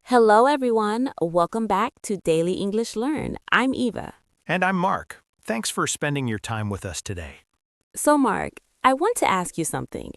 Hello, everyone. Welcome back to Daily English Learn. I'm Eva. And I'm Mark. Thanks for spending your time with us today. So, Mark, I want to ask you something.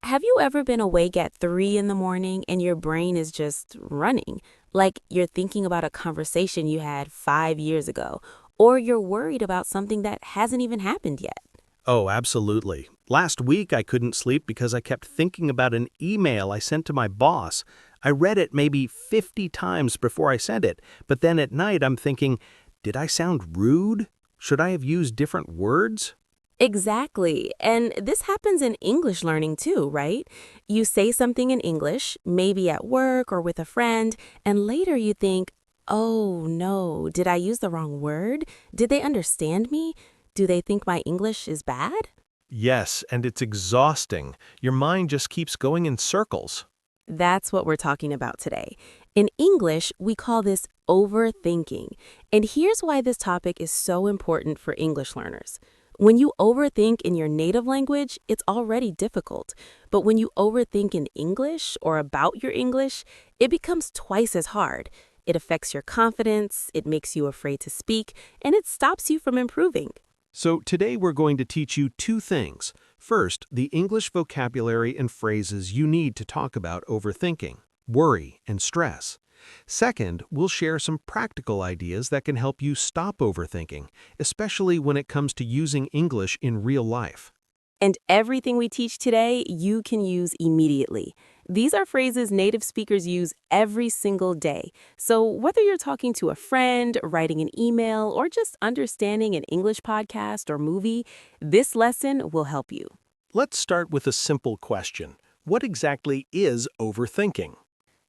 Have you ever been awake at 3 in the morning and your brain is just running? Like you're thinking about a conversation you had 5 years ago, or you're worried about something that hasn't even happened yet? Oh, absolutely. Last week I couldn't sleep because I kept thinking about an email I sent to my boss. I read it maybe 50 times before I sent it, but then at night I'm thinking, did I sound rude? Should I have used different words? Exactly. And this happens in English learning too, right? You say something in English, maybe at work or with a friend, and later you think, oh no, did I use the wrong word? Did they understand me? Do they think my English is bad? Yes, and it's exhausting. Your mind just keeps going in circles. That's what we're talking about today. In English, we call this overthinking. And here's why this topic is so important for English learners. When you overthink in your native language, it's already difficult. But when you overthink in English or about your English, it becomes twice as hard. It affects your confidence, it makes you afraid to speak, and it stops you from improving. So today we're going to teach you two things. First, the English vocabulary and phrases you need to talk about overthinking, worry, and stress. Second, we'll share some practical ideas that can help you stop overthinking, especially when it comes to using English in real life. And everything we teach today, you can use immediately. These are phrases native speakers use every single day. So whether you're talking to a friend, writing an email, or just understanding an English podcast or movie, this lesson will help you. Let's start with a simple question. What exactly is overthinking?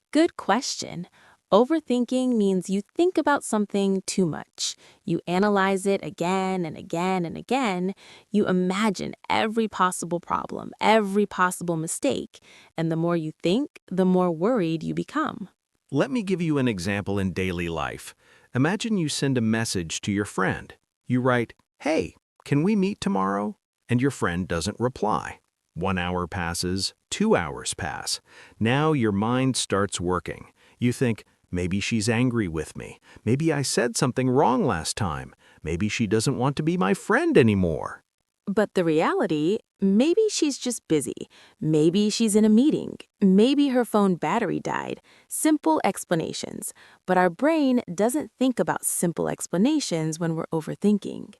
Good question. Overthinking means you think about something too much. You analyze it again and again and again. You imagine every possible problem, every possible mistake. And the more you think, the more worried you become. Let me give you an example in daily life. Imagine you send a message to your friend. You write, "Hey, can we meet tomorrow?" And your friend doesn't reply. 1 hour passes, 2 hours pass. Now your mind starts working. You think, maybe she's angry with me. Maybe I said something wrong last time. Maybe she doesn't want to be my friend anymore. But the reality, maybe she's just busy. Maybe she's in a meeting. Maybe her phone battery died. Simple explanations. But our brain doesn't think about simple explanations when we're overthinking.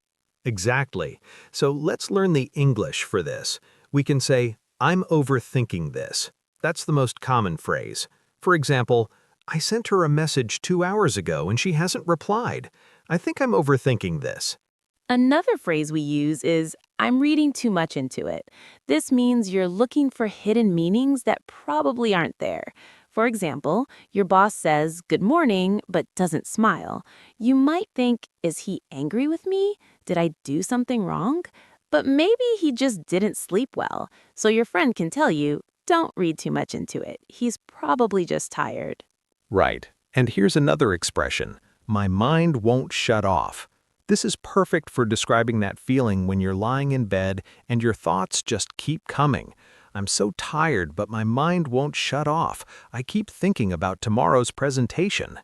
Exactly. So let's learn the English for this. We can say, I'm overthinking this. That's the most common phrase. For example, I sent her a message 2 hours ago and she hasn't replied. I think I'm overthinking this. Another phrase we use is, I'm reading too much into it. This means you're looking for hidden meanings that probably aren't there. For example, your boss says, good morning, but doesn't smile. You might think, is he angry with me? Did I do something wrong? But maybe he just didn't sleep well. So your friend can tell you, don't read too much into it. He's probably just tired. Right. And here's another expression. My mind won't shut off. This is perfect for describing that feeling when you're lying in bed and your thoughts just keep coming. I'm so tired, but my mind won't shut off. I keep thinking about tomorrow's presentation.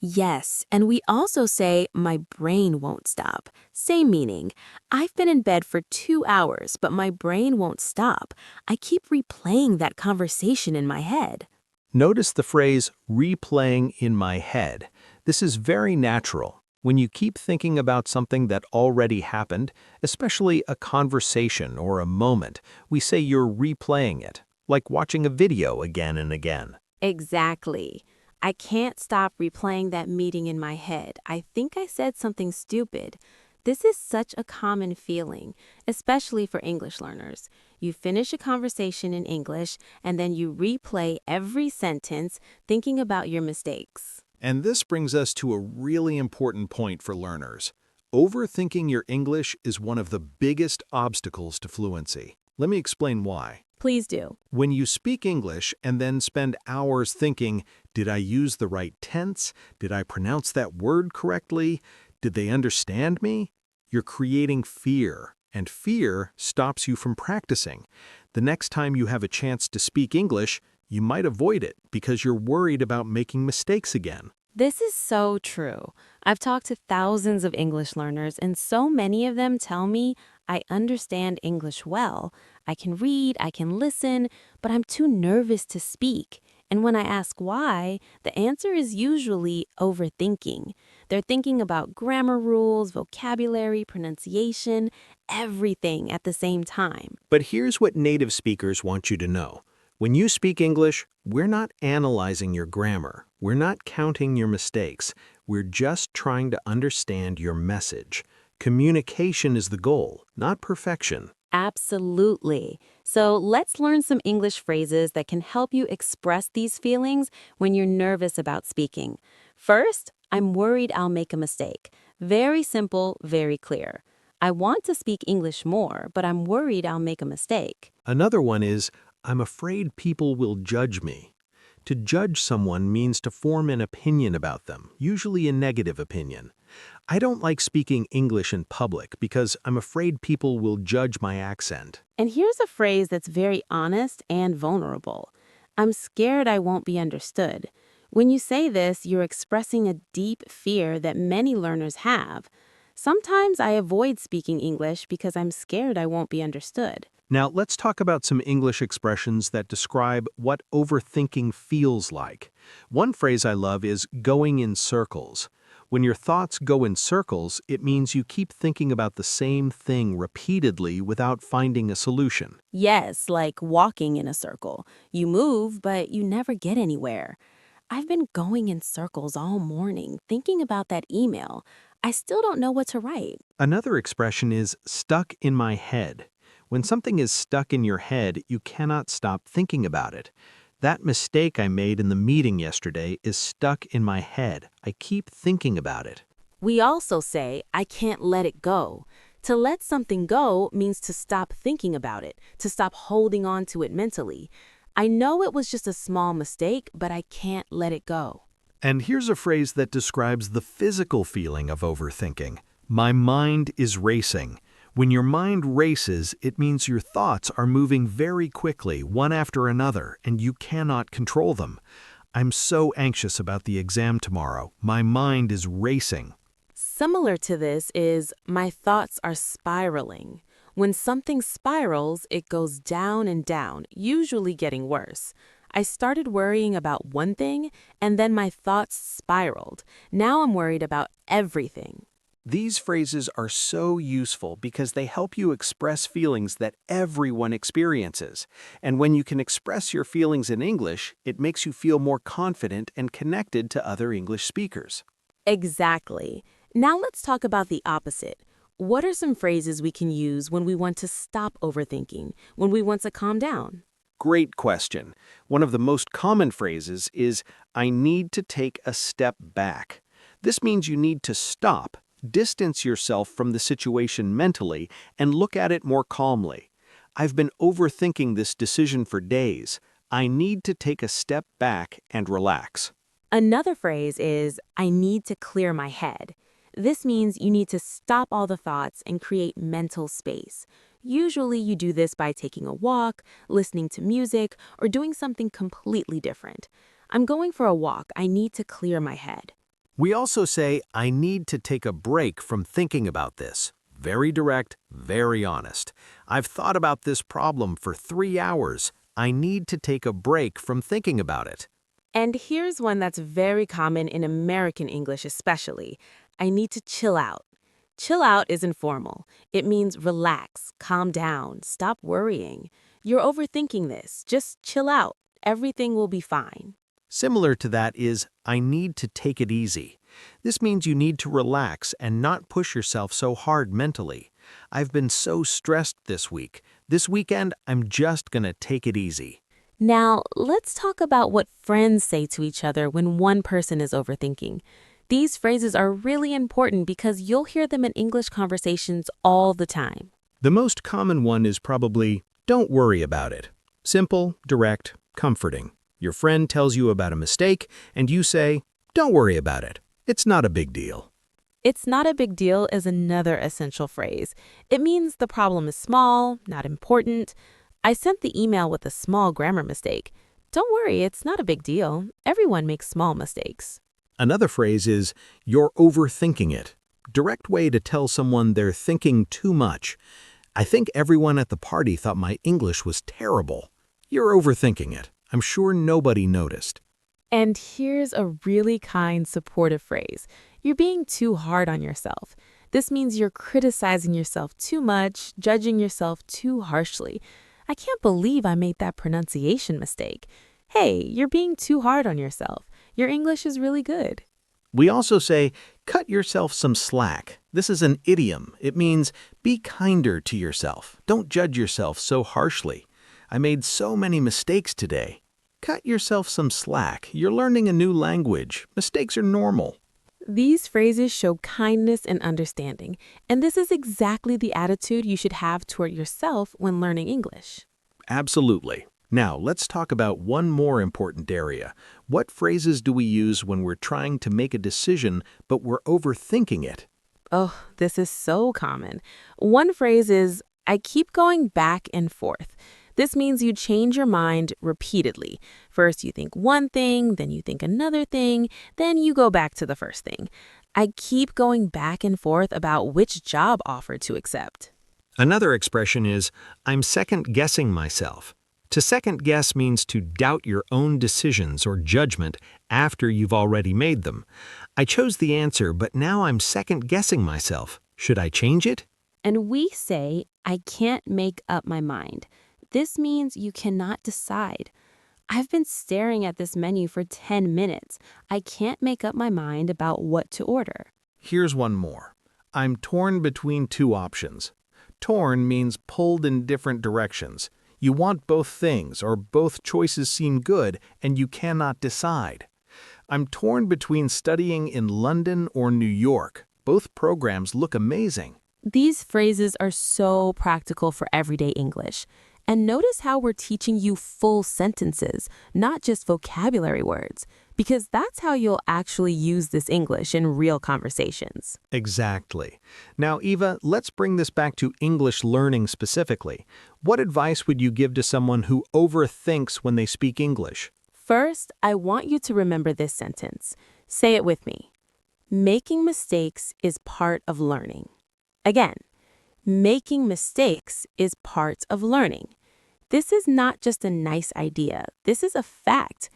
Yes, and we also say, my brain won't stop. Same meaning. I've been in bed for 2 hours, but my brain won't stop. I keep replaying that conversation in my head. Notice the phrase replaying in my head. This is very natural. When you keep thinking about something that already happened, especially a conversation or a moment, we say you're replaying it, like watching a video again and again. Exactly. I can't stop replaying that meeting in my head. I think I said something stupid. This is such a common feeling, especially for English learners. You finish a conversation in English, and then you replay every sentence, thinking about your mistakes. And this brings us to a really important point for learners. Overthinking your English is one of the biggest obstacles to fluency. Let me explain why. Please do. When you speak English and then spend hours thinking, did I use the right tense? Did I pronounce that word correctly? Did they understand me? You're creating fear, and fear stops you from practicing. The next time you have a chance to speak English, You might avoid it because you're worried about making mistakes again. This is so true. I've talked to thousands of English learners, and so many of them tell me I understand English well. I can read, I can listen, but I'm too nervous to speak. And when I ask why, the answer is usually overthinking. They're thinking about grammar rules, vocabulary, pronunciation, everything at the same time. But here's what native speakers want you to know. When you speak English, we're not analyzing your grammar. We're not counting your mistakes. We're just trying to understand your message. Communication is the goal, not perfection. Absolutely. So let's learn some English phrases that can help you express these feelings when you're nervous about speaking. First, I'm worried I'll make a mistake. Very simple, very clear. I want to speak English more, but I'm worried I'll make a mistake. Another one is, I'm afraid people will judge me. To judge someone means to form an opinion about them, usually a negative opinion. I don't like speaking English in public because I'm afraid people will judge my accent. And here's a phrase that's very honest and vulnerable. I'm scared I won't be understood. When you say this, you're expressing a deep fear that many learners have. Sometimes I avoid speaking English because I'm scared I won't be understood. Now, let's talk about some English expressions that describe what overthinking feels like. One phrase I love is going in circles. When your thoughts go in circles, it means you keep thinking about the same thing repeatedly without finding a solution. Yes, like walking in a circle. You move, but you never get anywhere. I've been going in circles all morning, thinking about that email. I still don't know what to write. Another expression is stuck in my head. When something is stuck in your head, you cannot stop thinking about it. That mistake I made in the meeting yesterday is stuck in my head. I keep thinking about it. We also say, I can't let it go. To let something go means to stop thinking about it, to stop holding on to it mentally. I know it was just a small mistake, but I can't let it go. And here's a phrase that describes the physical feeling of overthinking. My mind is racing. When your mind races, it means your thoughts are moving very quickly, one after another, and you cannot control them. I'm so anxious about the exam tomorrow. My mind is racing. Similar to this is, my thoughts are spiraling. When something spirals, it goes down and down, usually getting worse. I started worrying about one thing, and then my thoughts spiraled. Now I'm worried about everything. These phrases are so useful because they help you express feelings that everyone experiences. And when you can express your feelings in English, it makes you feel more confident and connected to other English speakers. Exactly. Now let's talk about the opposite. What are some phrases we can use when we want to stop overthinking, when we want to calm down? Great question. One of the most common phrases is, I need to take a step back. This means you need to stop, distance yourself from the situation mentally, and look at it more calmly. I've been overthinking this decision for days. I need to take a step back and relax. Another phrase is, I need to clear my head. This means you need to stop all the thoughts and create mental space. Usually you do this by taking a walk, listening to music, or doing something completely different. I'm going for a walk. I need to clear my head. We also say, I need to take a break from thinking about this. Very direct, very honest. I've thought about this problem for 3 hours. I need to take a break from thinking about it. And here's one that's very common in American English especially. I need to chill out. Chill out is informal. It means relax, calm down, stop worrying. You're overthinking this. Just chill out. Everything will be fine. Similar to that is, I need to take it easy. This means you need to relax and not push yourself so hard mentally. I've been so stressed this week. This weekend, I'm just gonna take it easy. Now, let's talk about what friends say to each other when one person is overthinking. These phrases are really important because you'll hear them in English conversations all the time. The most common one is probably, don't worry about it. Simple, direct, comforting. Your friend tells you about a mistake, and you say, don't worry about it. It's not a big deal. It's not a big deal is another essential phrase. It means the problem is small, not important. I sent the email with a small grammar mistake. Don't worry, it's not a big deal. Everyone makes small mistakes. Another phrase is, you're overthinking it. Direct way to tell someone they're thinking too much. I think everyone at the party thought my English was terrible. You're overthinking it. I'm sure nobody noticed. And here's a really kind, supportive phrase. You're being too hard on yourself. This means you're criticizing yourself too much, judging yourself too harshly. I can't believe I made that pronunciation mistake. Hey, you're being too hard on yourself. Your English is really good. We also say, cut yourself some slack. This is an idiom. It means be kinder to yourself. Don't judge yourself so harshly. I made so many mistakes today. Cut yourself some slack. You're learning a new language. Mistakes are normal. These phrases show kindness and understanding, and this is exactly the attitude you should have toward yourself when learning English. Absolutely. Now, let's talk about one more important area. What phrases do we use when we're trying to make a decision, but we're overthinking it? Oh, this is so common. One phrase is, I keep going back and forth. This means you change your mind repeatedly. First you think one thing, then you think another thing, then you go back to the first thing. I keep going back and forth about which job offer to accept. Another expression is, I'm second-guessing myself. To second-guess means to doubt your own decisions or judgment after you've already made them. I chose the answer, but now I'm second-guessing myself. Should I change it? And we say, I can't make up my mind. This means you cannot decide. I've been staring at this menu for 10 minutes. I can't make up my mind about what to order. Here's one more. I'm torn between two options. Torn means pulled in different directions. You want both things, or both choices seem good, and you cannot decide. I'm torn between studying in London or New York. Both programs look amazing. These phrases are so practical for everyday English. And notice how we're teaching you full sentences, not just vocabulary words, because that's how you'll actually use this English in real conversations. Exactly. Now, Eva, let's bring this back to English learning specifically. What advice would you give to someone who overthinks when they speak English? First, I want you to remember this sentence. Say it with me. Making mistakes is part of learning. Again, making mistakes is part of learning. This is not just a nice idea. This is a fact.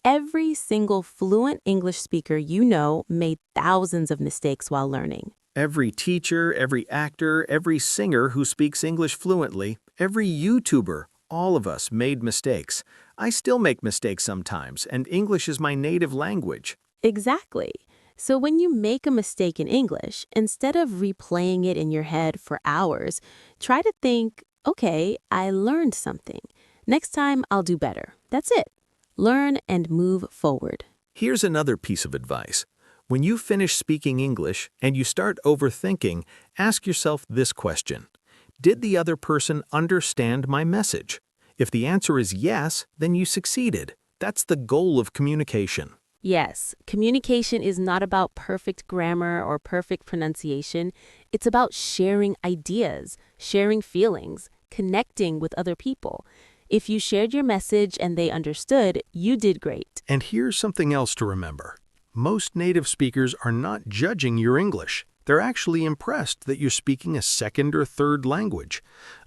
Every single fluent English speaker you know made thousands of mistakes while learning. Every teacher, every actor, every singer who speaks English fluently, every YouTuber, all of us made mistakes. I still make mistakes sometimes, and English is my native language. Exactly. So when you make a mistake in English, instead of replaying it in your head for hours, try to think, okay, I learned something. Next time I'll do better. That's it. Learn and move forward. Here's another piece of advice. When you finish speaking English and you start overthinking, ask yourself this question. Did the other person understand my message? If the answer is yes, then you succeeded. That's the goal of communication. Yes, communication is not about perfect grammar or perfect pronunciation. It's about sharing ideas, sharing feelings, connecting with other people. If you shared your message and they understood, you did great. And here's something else to remember. Most native speakers are not judging your English. They're actually impressed that you're speaking a second or third language.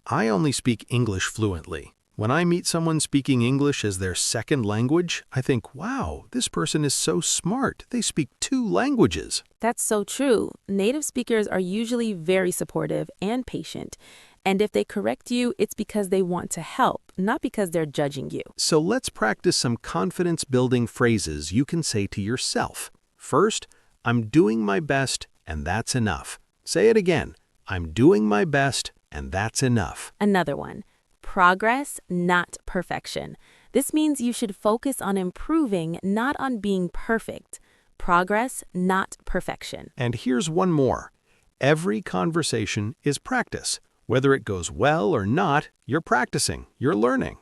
I only speak English fluently. When I meet someone speaking English as their second language, I think, wow, this person is so smart. They speak 2 languages. That's so true. Native speakers are usually very supportive and patient. And if they correct you, it's because they want to help, not because they're judging you. So let's practice some confidence-building phrases you can say to yourself. First, I'm doing my best, and that's enough. Say it again. I'm doing my best, and that's enough. Another one. Progress, not perfection. This means you should focus on improving, not on being perfect. Progress, not perfection. And here's one more. Every conversation is practice. Whether it goes well or not, you're practicing, you're learning.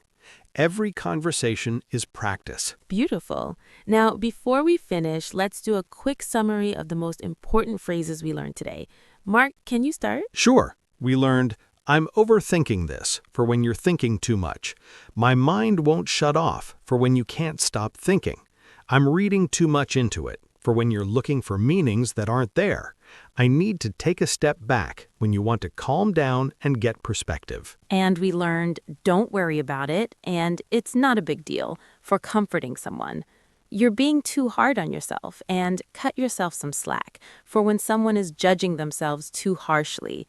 Every conversation is practice. Beautiful. Now, before we finish, let's do a quick summary of the most important phrases we learned today. Mark, can you start? Sure, we learned, I'm overthinking this, for when you're thinking too much. My mind won't shut off, for when you can't stop thinking. I'm reading too much into it, for when you're looking for meanings that aren't there. I need to take a step back when you want to calm down and get perspective. And we learned don't worry about it, and it's not a big deal for comforting someone. You're being too hard on yourself, and cut yourself some slack for when someone is judging themselves too harshly.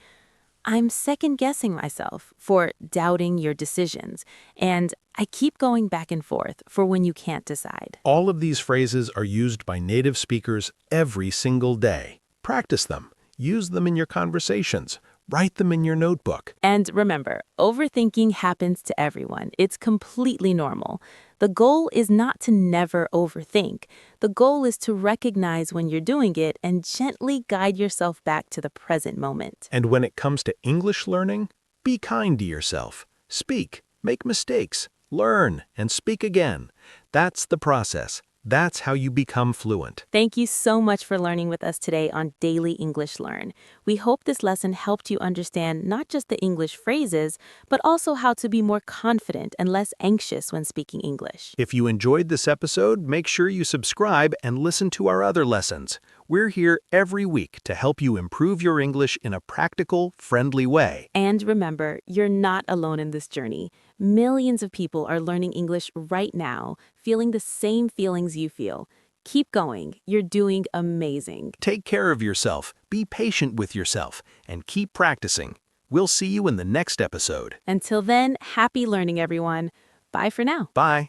I'm second-guessing myself for doubting your decisions, and I keep going back and forth for when you can't decide. All of these phrases are used by native speakers every single day. Practice them. Use them in your conversations. Write them in your notebook. And remember, overthinking happens to everyone. It's completely normal. The goal is not to never overthink. The goal is to recognize when you're doing it and gently guide yourself back to the present moment. And when it comes to English learning, be kind to yourself. Speak, make mistakes, learn, and speak again. That's the process. That's how you become fluent. Thank you so much for learning with us today on Daily English Learn. We hope this lesson helped you understand not just the English phrases, but also how to be more confident and less anxious when speaking English. If you enjoyed this episode, make sure you subscribe and listen to our other lessons. We're here every week to help you improve your English in a practical, friendly way. And remember, you're not alone in this journey. Millions of people are learning English right now, feeling the same feelings you feel. Keep going. You're doing amazing. Take care of yourself, be patient with yourself, and keep practicing. We'll see you in the next episode. Until then, happy learning, everyone. Bye for now. Bye.